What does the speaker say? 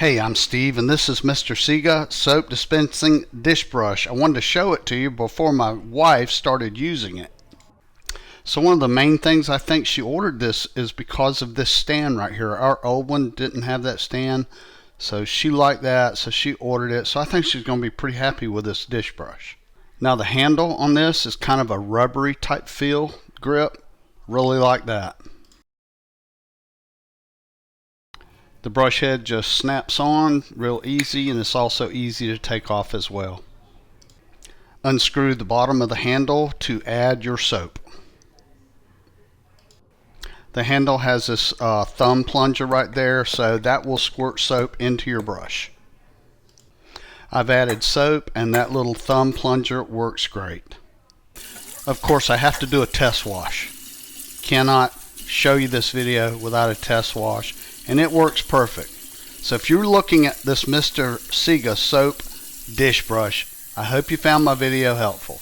Hey, I'm Steve, and this is Mr. Siga Soap Dispensing Dish Brush. I wanted to show it to you before my wife started using it. So one of the main things I think she ordered this is because of this stand right here. Our old one didn't have that stand, so she liked that, so she ordered it. So I think she's going to be pretty happy with this dish brush. Now the handle on this is kind of a rubbery type feel grip. Really like that. The brush head just snaps on real easy, and it's also easy to take off as well. Unscrew the bottom of the handle to add your soap. The handle has this thumb plunger right there, so that will squirt soap into your brush. I've added soap, and that little thumb plunger works great. Of course, I have to do a test wash. Cannot show you this video without a test wash, and it works perfect. So if you're looking at this Mr. Siga soap dish brush, I hope you found my video helpful.